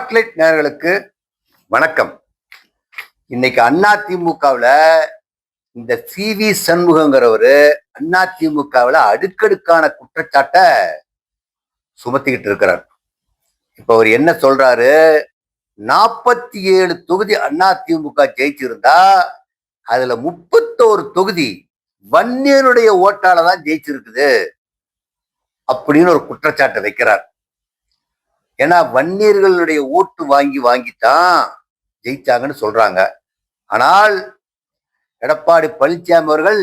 Spotlight நேயர்களுக்கு வணக்கம். இன்னைக்கு அதிமுகவுல இந்த சி.வி. சண்முகங்கிறவரு அதிமுகவுல அடுக்கடுக்கான குற்றச்சாட்டை சுமத்திக்கிட்டு இருக்கிறார். இப்ப அவர் என்ன சொல்றாரு, 47 தொகுதி அதிமுக ஜெயிச்சிருந்தா அதுல 31 தொகுதி வன்னியருடைய ஓட்டால தான் ஜெயிச்சிருக்குது அப்படின்னு ஒரு குற்றச்சாட்டை வைக்கிறார். ஏன்னா வன்னியர்களுடைய ஓட்டு வாங்கித்தான் ஜெயிச்சாங்கன்னு சொல்றாங்க. ஆனால் எடப்பாடி பழனிசாமி அவர்கள்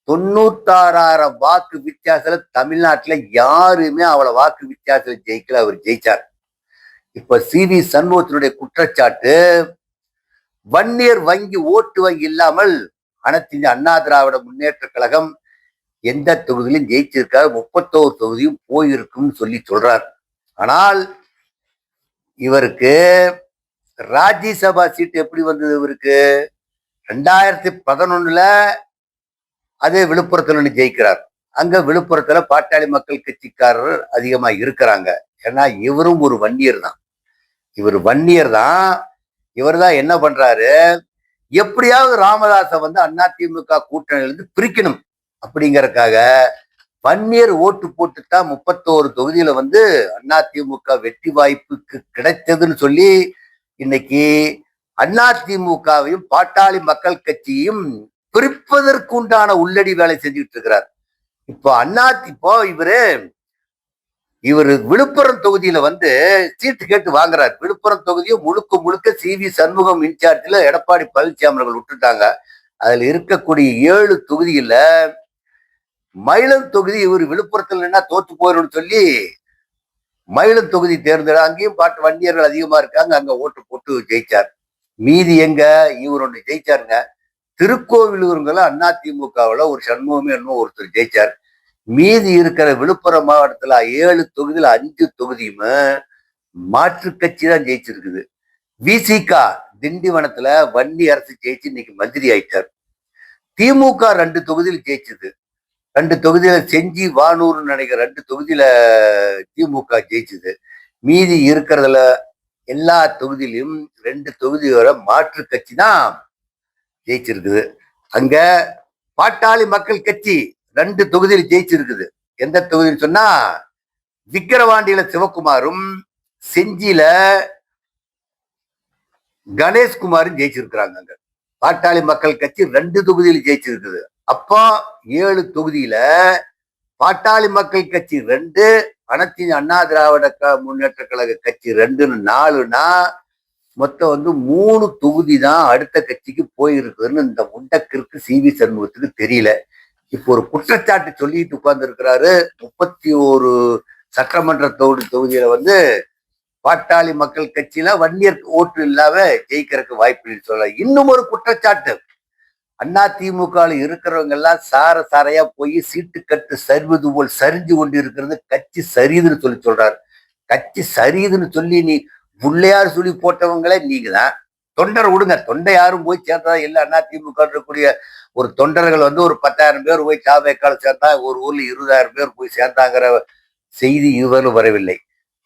96,000 வாக்கு வித்தியாசத்துல தமிழ்நாட்டுல யாருமே அவ்வளவு வாக்கு வித்தியாசத்துல ஜெயிக்கல, அவர் ஜெயிச்சார். இப்ப சி.வி. சண்முகத்தினுடைய குற்றச்சாட்டு, வன்னியர் ஓட்டு வங்கி இல்லாமல் அனைத்து இந்திய அண்ணா திராவிட முன்னேற்ற கழகம் எந்த தொகுதியிலும் ஜெயிச்சிருக்காரு, 31 தொகுதியும் போயிருக்குன்னு சொல்றார். ஆனால் இவருக்கு ராஜ்யசபா சீட்டு எப்படி வந்தது? இவருக்கு 2011 அதே விழுப்புரத்துல ஜெயிக்கிறார். அங்க விழுப்புரத்துல பாட்டாளி மக்கள் கட்சிக்காரர் அதிகமா இருக்கிறாங்க. ஏன்னா இவரும் ஒரு வன்னியர் தான். இவர் தான் என்ன பண்றாரு, எப்படியாவது ராமதாஸை அதிமுக கூட்டணியிலிருந்து பிரிக்கணும் அப்படிங்கறதுக்காக வன்னியர் ஓட்டு போட்டுத்தான் 31 தொகுதியில அதிமுக வெற்றி வாய்ப்புக்கு கிடைத்ததுன்னு சொல்லி இன்னைக்கு அதிமுகவையும் பாட்டாளி மக்கள் கட்சியும் பிரிப்பதற்கு உண்டான உள்ளடி வேலை செஞ்சுட்டு இருக்கிறார். இப்போ இவரு விழுப்புரம் தொகுதியில சீட்டு கேட்டு வாங்குறாரு. விழுப்புரம் தொகுதியை முழுக்க சி.வி. சண்முகம் இன்சார்ஜ்ல எடப்பாடி பழனிசாமி அவர்கள் விட்டுட்டாங்க. அதுல இருக்கக்கூடிய 7 தொகுதியில மயிலம் தொகுதி இவர் விழுப்புரத்துல என்ன தோத்து போயிடும் சொல்லி மயிலம் தொகுதி தேர்ந்தெடு, அங்கேயும் பாட்டு வன்னியர்கள் அதிகமா இருக்காங்க, அங்க ஓட்டு போட்டு ஜெயிச்சார். மீதி எங்க இவர் ஒன்று ஜெயிச்சாருங்க. திருக்கோவிலூருங்கள அதிமுகவுல ஒரு சண்முகமே என்னமோ ஒருத்தர் ஜெயிச்சார். மீதி இருக்கிற விழுப்புரம் மாவட்டத்துல 7 தொகுதியில 5 தொகுதியுமே மாற்று கட்சி தான் ஜெயிச்சிருக்குது. விசிக திண்டிவனத்துல வன்னி அரசு ஜெயிச்சு இன்னைக்கு மந்திரி ஆயிட்டார். திமுக 2 தொகுதியில் ஜெயிச்சது. 2 தொகுதியில செஞ்சி வானூர் நினைக்கிற 2 தொகுதியில திமுக ஜெயிச்சது. மீதி இருக்கிறதுல எல்லா தொகுதியிலும் 2 தொகுதியோட மாற்று கட்சி தான் ஜெயிச்சிருக்குது. அங்க பாட்டாளி மக்கள் கட்சி 2 தொகுதியில் ஜெயிச்சிருக்குது. எந்த தொகுதின்னு சொன்னா விக்கிரவாண்டியில சிவகுமாரும் செஞ்சியில கணேஷ்குமாரும் ஜெயிச்சிருக்கிறாங்க. அங்க பாட்டாளி மக்கள் கட்சி 2 தொகுதியில் ஜெயிச்சிருக்குது. அப்போ 7 தொகுதியில பாட்டாளி மக்கள் கட்சி 2, அனைத்து அண்ணா திராவிட முன்னேற்ற கழக கட்சி 2ன்னு 4னா மொத்தம் 3 தொகுதி தான் அடுத்த கட்சிக்கு போயிருக்குதுன்னு இந்த முண்டக்கிற்கு சி.வி. சண்முகத்துக்கு தெரியல. இப்போ ஒரு குற்றச்சாட்டு சொல்லிட்டு உட்கார்ந்து இருக்கிறாரு. 31 சட்டமன்ற தொகுதியில பாட்டாளி மக்கள் கட்சியில வன்னியர் ஓட்டு இல்லாம ஜெயிக்கிறதுக்கு வாய்ப்பு சொல்ல. இன்னும் ஒரு குற்றச்சாட்டு, அதிமுக இருக்கிறவங்க எல்லாம் சாரையா போய் சீட்டு கட்டு சரிவது போல் சரிஞ்சு கொண்டு இருக்கிறது கட்சி சரியுதுன்னு சொல்றாரு. கட்சி சரியுதுன்னு சொல்லி நீ புள்ளையார் சொல்லி போட்டவங்களே நீங்க தான். தொண்டர் விடுங்க, தொண்டை யாரும் போய் சேர்ந்தா இல்ல. அதிமுக இருக்கக்கூடிய ஒரு தொண்டர்கள் ஒரு 10,000 பேர் போய் தாவேக்கால சேர்ந்தா, ஒரு ஊர்ல 20,000 பேர் போய் சேர்ந்தாங்கிற செய்தி இதுவரை வரவில்லை.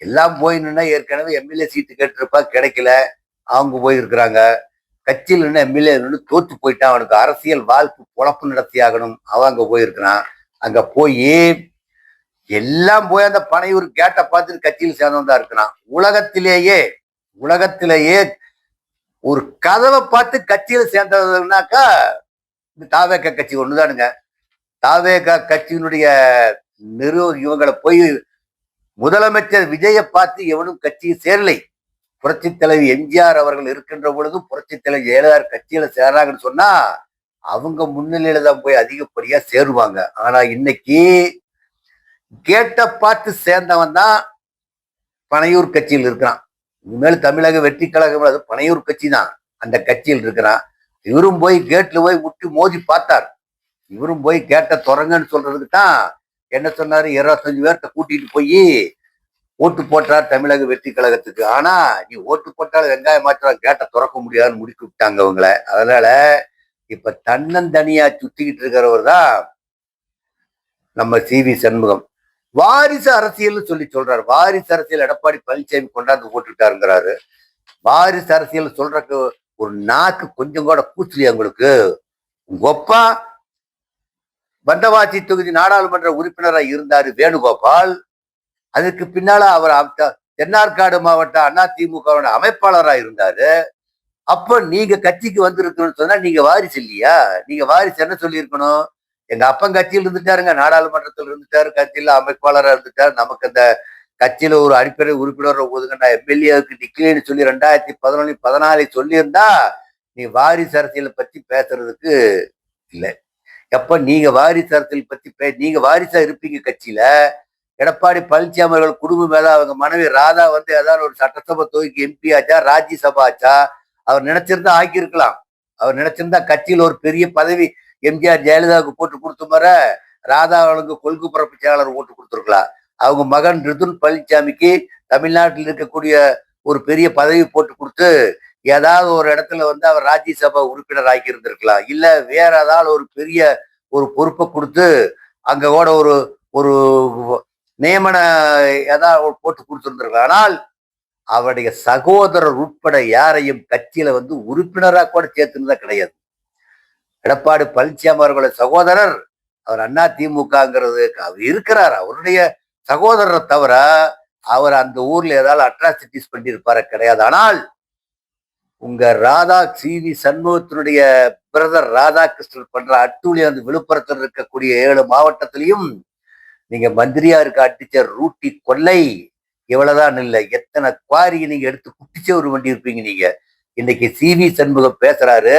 எல்லாம் போய் நின்னா ஏற்கனவே எம்எல்ஏ சீட்டு கேட்டிருப்பா, கிடைக்கல, அவங்க போய் இருக்கிறாங்க. கட்சியில் நின்று எம்எல்ஏ தோத்து போயிட்டான், அவனுக்கு அரசியல் வாழ்க்கை பொழப்பு நடத்தி ஆகணும், அவன் அங்க போயிருக்கிறான். அங்க போய் எல்லாம் போய் அந்த பனையூர் கேட்ட பார்த்துட்டு கட்சியில் சேர்ந்தவன் தான் இருக்கிறான். உலகத்திலேயே ஒரு கதவை பார்த்து கட்சியில சேர்ந்ததுனாக்கா இந்த தாவேகா கட்சி ஒண்ணுதானுங்க. தாவேகா கட்சியினுடைய இவங்களை போய் முதலமைச்சர் விஜயை பார்த்து எவனும் கட்சியில் சேரலை. புரட்சி தலைவி எம்ஜிஆர் அவர்கள் இருக்கின்ற பொழுது புரட்சி தலைவி ஜெயலலிதா கட்சியில சேராங்கன்னு சொன்னா அவங்க முன்னிலையில தான் போய் அதிகப்படியா சேருவாங்க. ஆனா இன்னைக்கு கேட்ட பார்த்து சேர்ந்தவன் தான் பனையூர் கட்சியில் இருக்கிறான். இனிமேல் தமிழக வெற்றி கழகம் அது பனையூர் கட்சி தான், அந்த கட்சியில் இருக்கிறான். இவரும் போய் கேட்ல போய் முட்டி மோதி பார்த்தார். இவரும் போய் கேட்ட தொடங்கன்னு சொல்றதுக்கு தான் என்ன சொன்னாரு, 25 பேர்த்த கூட்டிட்டு போய் ஓட்டு போட்டார் தமிழக வெற்றி கழகத்துக்கு. ஆனா நீ ஓட்டு போட்டாலும் வெங்காயம் மாற்றம் கேட்ட திறக்க முடியாதுன்னு முடிக்க விட்டாங்க அவங்கள. அதனால இப்ப தன்னந்தனியா சுத்திக்கிட்டு இருக்கிறவர் தான் நம்ம சி.வி. சண்முகம். வாரிசு அரசியல் சொல்லி சொல்றாரு. வாரிசு அரசியல் எடப்பாடி பழனிசாமி கொண்டாந்து போட்டுட்டாருங்கிறாரு. வாரிசு அரசியல் சொல்றக்கு ஒரு நாக்கு கொஞ்சம் கூட கூச்சலியா உங்களுக்கு? உங்க அப்பா வந்தவாசி தொகுதி நாடாளுமன்ற உறுப்பினராக இருந்தாரு வேணுகோபால். அதுக்கு பின்னால அவர் தென்னார்காடு மாவட்ட அதிமுக அமைப்பாளராக இருந்தாரு. அப்ப நீங்க கட்சிக்கு வந்திருக்கணும்னு சொன்னா நீங்க வாரிசு இல்லையா? நீங்க வாரிசு என்ன சொல்லி இருக்கணும்? எங்க அப்பன் கட்சியில் இருந்துட்டாருங்க, நாடாளுமன்றத்தில் இருந்துட்டாரு, கட்சியில அமைப்பாளராக இருந்துட்டாரு, நமக்கு அந்த கட்சியில ஒரு அடிப்படை உறுப்பினர் ஒதுங்க நான் எம்எல்ஏவுக்கு நிக்கலன்னு சொல்லி 2011 14 சொல்லியிருந்தா நீ வாரிசு அரசியலை பத்தி பேசுறதுக்கு இல்லை. எப்ப நீங்க வாரிசு அரசியல் பத்தி நீங்க வாரிசா இருப்பீங்க கட்சியில. எடப்பாடி பழனிசாமி அவர்கள் குடும்பம் மேல அவங்க மனைவி ராதா வந்து ஏதாவது ஒரு சட்டசபை தொகுதிக்கு எம்பி ஆச்சா, ராஜ்யசபா ஆச்சா, அவர் நினைச்சிருந்தா ஆக்கியிருக்கலாம். அவர் நினைச்சிருந்தா கட்சியில் ஒரு பெரிய பதவி எம்ஜிஆர் ஜெயலலிதாவுக்கு போட்டு கொடுத்த மாதிரி ராதா அவளுக்கு கொள்கை பரப்பு செயலாளர் ஓட்டு கொடுத்துருக்கலாம். அவங்க மகன் ரிதுன் பழனிசாமிக்கு தமிழ்நாட்டில் இருக்கக்கூடிய ஒரு பெரிய பதவி போட்டு கொடுத்து ஏதாவது ஒரு இடத்துல வந்து அவர் ராஜ்யசபா உறுப்பினர் ஆக்கி இருந்திருக்கலாம். இல்ல வேற ஏதாவது ஒரு பெரிய ஒரு பொறுப்பை கொடுத்து அங்க கூட ஒரு ஒரு நியமன ஏதாவது போட்டு கொடுத்துருந்திருக்கலாம். ஆனால் அவருடைய சகோதரர் உட்பட யாரையும் கட்சியில வந்து உறுப்பினராக கூட சேர்த்துனதா கிடையாது. எடப்பாடி பழனிசாமி அவர்களுடைய சகோதரர் அவர் அதிமுகங்கிறது அவர் இருக்கிறார். அவருடைய சகோதரரை தவிர அவர் அந்த ஊர்ல ஏதாவது அட்ராசிட்டிஸ் பண்ணியிருப்பாரு கிடையாது. ஆனால் உங்க ராதா சி.வி. சண்முகத்தினுடைய பிரதர் ராதாகிருஷ்ணன் பண்ற அட்டூழியம் அந்த விழுப்புரத்தில் இருக்கக்கூடிய 7 மாவட்டத்திலையும் நீங்க மந்திரியா இருக்க அடிச்ச ரூட்டி கொள்ளை இவ்வளவுதான் இல்லை, எத்தனை குவாரியை நீங்க எடுத்து குட்டிச்சே ஒரு வண்டி இருப்பீங்க நீங்க. இன்னைக்கு சி.வி. சண்முகம் பேசுறாரு,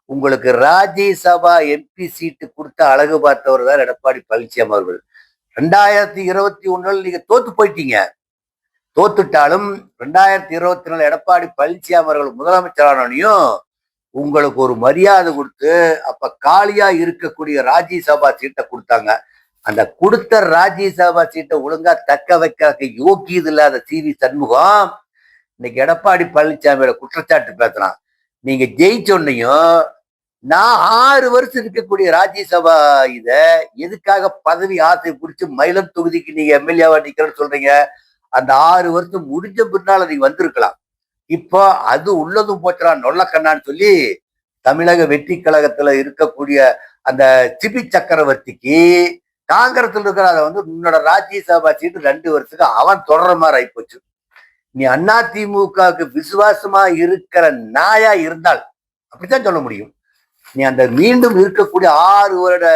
உங்களுக்கு ராஜ்யசபா எம்பி சீட்டு கொடுத்த அழகு பார்த்தவர் தான் எடப்பாடி பழனிசாமி அவர்கள். 2021 நீங்க தோத்து போயிட்டீங்க. தோத்துட்டாலும் 2024 எடப்பாடி பழனிசாமி அவர்கள் முதலமைச்சரானையும் உங்களுக்கு ஒரு மரியாதை கொடுத்து அப்ப காலியா இருக்கக்கூடிய ராஜ்யசபா சீட்டை கொடுத்தாங்க. அந்த கொடுத்த ராஜ்யசபா சீட்டை ஒழுங்கா தக்க வைக்க யோக்கியது இல்லாத சி.வி. சண்முகம் இன்னைக்கு எடப்பாடி பழனிசாமியோட குற்றச்சாட்டு பேசுறான். நீங்க ஜெயிச்சொன்னையும் நான் 6 வருஷம் இருக்கக்கூடிய ராஜ்யசபா இத எதுக்காக பதவி ஆசை பிடிச்சு மயிலம் தொகுதிக்கு நீங்க எம்எல்ஏவா நிக்கிறேன்னு சொல்றீங்க? அந்த 6 வருஷம் முடிஞ்ச பின்னால நீங்க வந்திருக்கலாம். இப்போ அது உள்ளதும் போச்சுடா நொல்லக்கண்ணான்னு சொல்லி தமிழக வெற்றி கழகத்துல இருக்கக்கூடிய அந்த சிபி சக்கரவர்த்திக்கு காங்கிரஸ்ல இருக்கிற அதை வந்து உன்னோட ராஜ்யசபா சீட்டு 2 வருஷத்துக்கு அவன் தொடர மாதிரி ஆயிப்போச்சு. நீ அதிமுகவுக்கு விசுவாசமா இருக்கிற நாயா இருந்தால் அப்படித்தான் சொல்ல முடியும். நீ அந்த மீண்டும் இருக்கக்கூடிய 6 வருட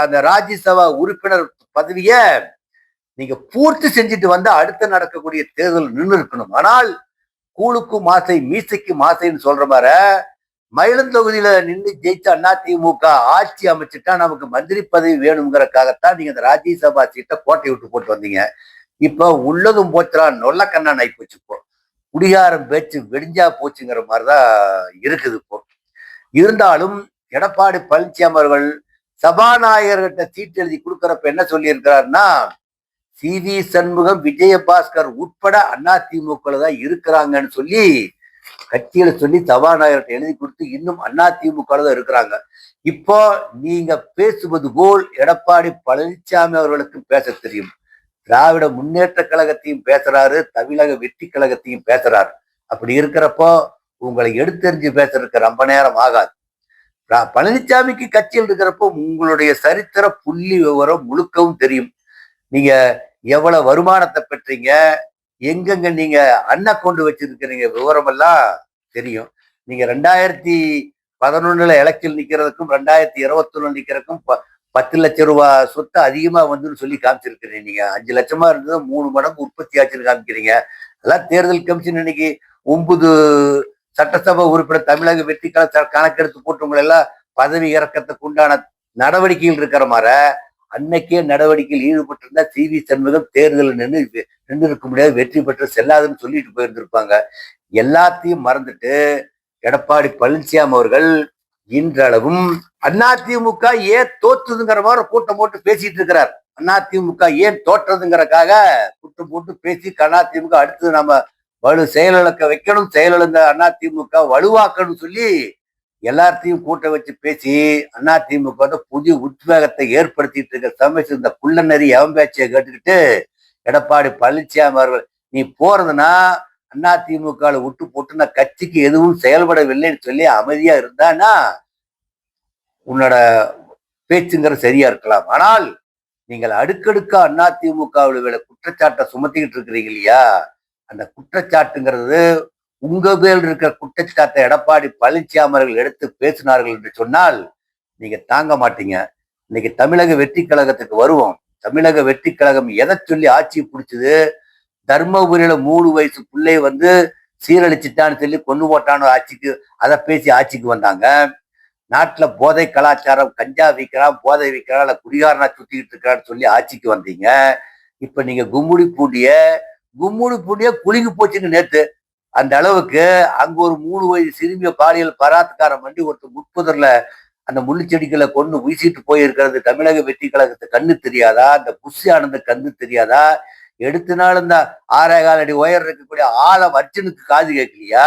அந்த ராஜ்யசபா உறுப்பினர் பதவிய நீங்க பூர்த்தி செஞ்சுட்டு வந்து அடுத்து நடக்கக்கூடிய தேர்தல் நின்று இருக்கணும். ஆனால் கூழுக்கும் மாசை மீசைக்கு மாசைன்னு சொல்ற மாதிரி மயிலம் தொகுதியில நின்று ஜெயிச்ச அதிமுக ஆட்சி அமைச்சுட்டா நமக்கு மந்திரி பதவி வேணுங்கிறக்காகத்தான் நீங்க அந்த ராஜ்யசபா சீட்டை கோட்டை விட்டு போட்டு வந்தீங்க. இப்ப உள்ளதும் போச்சுரா நொல்லக்கண்ணா ஆகி போச்சு. இப்போ குடிகாரம் பேச்சு வெடிஞ்சா போச்சுங்கிற மாதிரிதான் இருக்குது. இப்போ இருந்தாலும் எடப்பாடி பழனிசாமி அவர்கள் சபாநாயகர்கிட்ட சீட்டு எழுதி கொடுக்கறப்ப என்ன சொல்லி இருக்கிறாருன்னா, சி.வி. சண்முகம், விஜயபாஸ்கர் உட்பட அதிமுக தான் இருக்கிறாங்கன்னு சொல்லி கட்சியில சொல்லி சபாநாயகர்கிட்ட எழுதி கொடுத்து இன்னும் அதிமுக தான் இருக்கிறாங்க. இப்போ நீங்க பேசுவது போல் எடப்பாடி பழனிசாமி அவர்களுக்கு பேச தெரியும். திராவிட முன்னேற்ற கழகத்தையும் பேசுறாரு, தமிழக வெற்றி கழகத்தையும் பேசுறாரு. அப்படி இருக்கிறப்போ உங்களை எடுத்தெறிஞ்சு பேசுறதுக்கு ரொம்ப நேரம் ஆகாது. பழனிசாமிக்கு கட்சியில் இருக்கிறப்போ உங்களுடைய சரித்திர புள்ளி விவரம் முழுக்கவும் தெரியும். நீங்க எவ்வளவு வருமானத்தை பெற்றீங்க, எங்கெங்க நீங்க கொண்டு வச்சிருக்கிறீங்க விவரம் எல்லாம் தெரியும். நீங்க 2011 எலெக்ஷன் நிக்கிறதுக்கும் 2021 நிக்கிறதுக்கும் 10 லட்சம் ரூபாய் சொத்து அதிகமா வந்துன்னு சொல்லி காமிச்சிருக்கிறீங்க. நீங்க 5 லட்சமா இருந்தது 3 மடங்கு உற்பத்தி ஆச்சுன்னு காமிக்கிறீங்க. அதெல்லாம் தேர்தல் கமிஷன் இன்னைக்கு 9 சட்டசபை உறுப்பினர் தமிழக வெற்றி கணக்கெடுத்து போட்டவங்க எல்லாம் பதவி இறக்கத்துக்கு உண்டான நடவடிக்கைகள் இருக்கிற மாதிரி அன்னைக்கே நடவடிக்கையில் ஈடுபட்டிருந்தா சி.வி. சண்முகம் தேர்தலில் நின்று இருக்க முடியாது, வெற்றி பெற்று செல்லாதுன்னு சொல்லிட்டு போயிருந்திருப்பாங்க. எல்லாத்தையும் மறந்துட்டு எடப்பாடி பழனிசாமி அவர்கள் இன்றளவும் அதிமுக ஏன் தோற்றுதுங்கிற மாதிரி கூட்டம் போட்டு பேசிட்டு இருக்கிறார். அதிமுக ஏன் தோற்றதுங்கிறக்காக கூட்டம் போட்டு பேசி அதிமுக அடுத்தது நம்ம செயலிழக்க வைக்கணும், செயலிழந்த அதிமுக வலுவாக்கணும் சொல்லி எல்லாத்தையும் கூட்ட வச்சு பேசி அதிமுக வந்து புதிய உத்வேகத்தை ஏற்படுத்திட்டு இருக்க சமயத்தில் இந்த குள்ளநெறி எவன் பேச்சையை கேட்டுக்கிட்டு எடப்பாடி பழனிசாமி அவர்கள் நீ போறதுன்னா அதிமுக விட்டு போட்டு நான் கட்சிக்கு எதுவும் செயல்படவில்லைன்னு சொல்லி அமைதியா இருந்தானா உன்னோட பேச்சுங்கிறது சரியா இருக்கலாம். ஆனால் நீங்கள் அடுக்கடுக்கா அதிமுகவில் குற்றச்சாட்டை சுமத்திக்கிட்டு இருக்கிறீங்க இல்லையா, அந்த குற்றச்சாட்டுங்கிறது உங்க பேர் இருக்கிற குற்றச்சாட்டை எடப்பாடி பழனிசாமி அவர்கள் எடுத்து பேசினார்கள் என்று சொன்னால் நீங்க தாங்க மாட்டீங்க. இன்னைக்கு தமிழக வெற்றி கழகத்துக்கு வருவோம். தமிழக வெற்றி கழகம் எதை சொல்லி ஆட்சி பிடிச்சது? தர்மபுரியில 3 வயசு பிள்ளை வந்து சீரழிச்சிட்டான்னு சொல்லி கொண்டு போட்டான்னு ஆட்சிக்கு அதை பேசி ஆட்சிக்கு வந்தாங்க. நாட்டுல போதை கலாச்சாரம், கஞ்சா விற்கிறான், போதை விற்கிறான், இல்ல குடிகாரனா சுத்திக்கிட்டு இருக்கிறான்னு சொல்லி ஆட்சிக்கு வந்தீங்க. இப்ப நீங்க கும்முடி பூண்டிய குலுங்கி போச்சுங்க நேத்து. அந்த அளவுக்கு அங்க ஒரு 3 வயது சிறுமிய பாலியல் பலாத்காரம் பண்ணி ஒருத்தர் முட்புதர்ல அந்த முள்ளு செடிகளை கொண்டு வீசிட்டு போயிருக்கிறது தமிழக வெற்றி கழகத்து கண்ணு தெரியாதா? அந்த புஷி ஆனந்த கண்ணு தெரியாதா? எடுத்த நாள் இந்த 6.25 அடி உயர் இருக்கக்கூடிய அர்ஜுனுக்கு காது கேட்கலையா?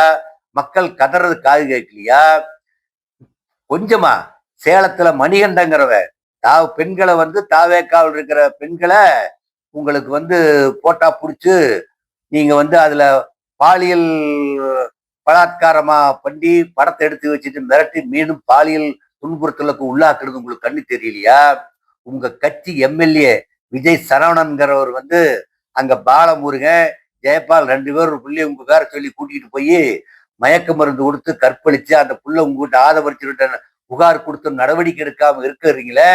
மக்கள் கதறது காது கேட்கலையா? கொஞ்சமா சேலத்துல மணிகண்டங்கிறவ பெண்களை வந்து தாவேக்காவில் இருக்கிற பெண்களை உங்களுக்கு வந்து போட்டா புடிச்சு நீங்க வந்து அதுல பாலியல் பலாத்காரமா பண்ணி படத்தை எடுத்து வச்சுட்டு மிரட்டி மீண்டும் பாலியல் துன்புறுத்தலுக்கு உள்ளாக்குறது உங்களுக்கு கண்ணு தெரியலையா? உங்க கட்சி எம்எல்ஏ விஜய் சரவணன்கிறவர் வந்து அங்க பாலமுருகன், ஜெயபால் 2 பேர் ஒரு புள்ளைய உங்க பேர சொல்லி கூட்டிட்டு போய் மயக்க மருந்து கொடுத்து கற்பழிச்சு அந்த புள்ள உங்ககிட்ட ஆதரிச்சுட்டு புகார் கொடுத்து நடவடிக்கை எடுக்காம இருக்கிறீங்களே,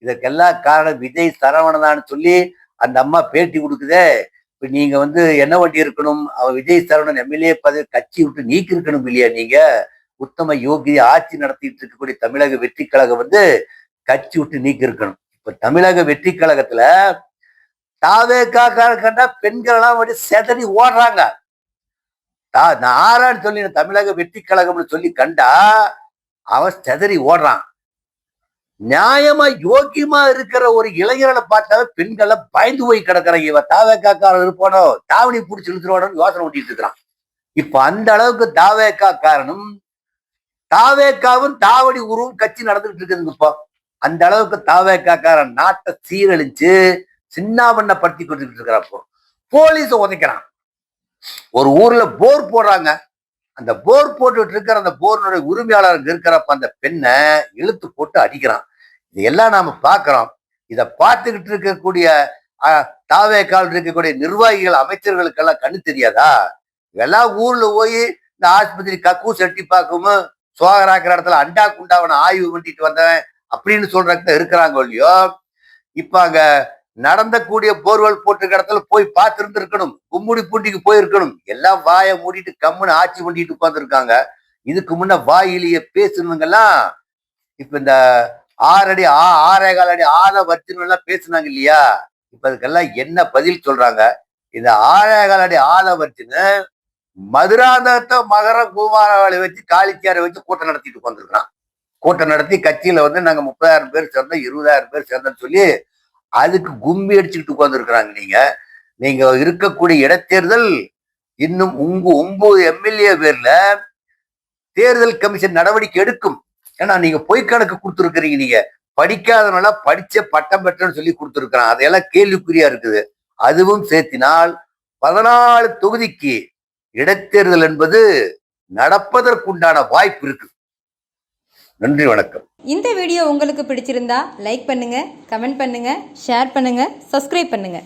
இதற்கெல்லாம் காரணம் விஜய் சரவணதான்னு சொல்லி அந்த அம்மா பேட்டி கொடுக்குதே. இப்ப நீங்க வந்து என்ன வண்டி இருக்கணும்? அவன் விஜய் சரவணன் எம்எல்ஏ பதவி கட்சி விட்டு நீக்கி இருக்கணும் இல்லையா? நீங்க உத்தம யோகி ஆட்சி நடத்திட்டு இருக்கக்கூடிய தமிழக வெற்றி கழகம் வந்து கட்சி விட்டு நீக்கி இருக்கணும். இப்ப தமிழக வெற்றி கழகத்துல தாவேக்காக கண்டா பெண்கள் எல்லாம் வந்து செதறி ஓடுறாங்க. நான் ஆறான்னு சொல்லி தமிழக வெற்றி கழகம்னு சொல்லி கண்டா அவன் செதறி ஓடுறான். நியாயமா யோக்கியமா இருக்கிற ஒரு இளைஞர்களை பார்த்தாவே பெண்களை பயந்து போய் கிடக்குறாங்க. இவன் தாவேக்காரன் இருப்பானோ, தாவணி பிடிச்சி இழுத்துருவானு யோசனை ஓட்டிட்டு இருக்கிறான். இப்ப அந்த அளவுக்கு தாவேக்கா காரணம், தாவேக்காவும் தாவடி உருவும் கட்சி நடந்துகிட்டு இருக்குதுங்க. இப்போ அந்த அளவுக்கு தாவேக்காரன் நாட்டை சீரழிச்சு சின்னாபண்ணப்படுத்தி கொண்டுகிட்டு இருக்கிறப்போ போலீஸை உதைக்கிறான். ஒரு ஊர்ல போர் போடுறாங்க. அந்த போர் போட்டுட்டு இருக்கிற அந்த போர்னுடைய உரிமையாளர் இருக்கிறப்ப அந்த பெண்ணை இழுத்து போட்டு அடிக்கிறான். இதெல்லாம் நாம பாக்குறோம். இதை பார்த்துக்கிட்டு இருக்கக்கூடிய தாவேக்கால் இருக்கக்கூடிய நிர்வாகிகள், அமைச்சர்களுக்கெல்லாம் கண்ணு தெரியாதா? இதெல்லாம் ஊர்ல போய் இந்த ஆஸ்பத்திரி கக்கூஸ் எட்டி பார்க்கும் சோகராக்கிற இடத்துல அண்டா குண்டாவன ஆய்வு பண்ணிட்டு வந்தவன் அப்படின்னு சொல்றதுக்கு இருக்கிறாங்க இல்லையோ. இப்ப அங்க நடந்த கூடிய போர்வெல் போட்டு இடத்துல போய் பார்த்து இருக்கணும். கும்முடி பூண்டிக்கு போயிருக்கணும். எல்லாம் வாயை மூடிட்டு கம்முன்னு ஆட்சி பண்ணிட்டு உட்கார்ந்துருக்காங்க. இதுக்கு முன்ன வாயிலேயே பேசணுங்கெல்லாம் இப்ப இந்த 6.25 அடி வர்ஜின் எல்லாம் பேசுனாங்க இல்லையா? இப்ப அதுக்கெல்லாம் என்ன பதில் சொல்றாங்க? இந்த 6.25 அடி வர்ஜின் மதுராந்தகத்தை மகர குமாரவாளை வச்சு காளிச்சாரை வச்சு கூட்டம் நடத்திட்டு உட்காந்துருக்கான். கூட்டம் நடத்தி கட்சியில வந்து நாங்க 30,000 பேர் சேர்ந்தோம், 20,000 பேர் சேர்ந்தோம்னு சொல்லி அதுக்கு கும்பி அடிச்சுக்கிட்டு உட்கார்ந்து இருக்கிறாங்க. நீங்க இருக்கக்கூடிய இடைத்தேர்தல் இன்னும் உங்க 9 எம்எல்ஏ பேர்ல தேர்தல் கமிஷன் நடவடிக்கை எடுக்கும். ஏன்னா நீங்க பொய்க்கணக்கு கொடுத்துருக்கிறீங்க. நீங்க படிக்காதனால படிச்ச பட்டம் பெற்றன்னு சொல்லி கொடுத்துருக்கிறான். அதையெல்லாம் கேள்விக்குறியா இருக்குது. அதுவும் சேர்த்தினால் 14 தொகுதிக்கு இடைத்தேர்தல் என்பது நடப்பதற்குண்டான வாய்ப்பு இருக்கு. நன்றி, வணக்கம். இந்த வீடியோ உங்களுக்கு பிடிச்சிருந்தா லைக் பண்ணுங்க, கமெண்ட் பண்ணுங்க, ஷேர் பண்ணுங்க, சப்ஸ்கிரைப் பண்ணுங்க.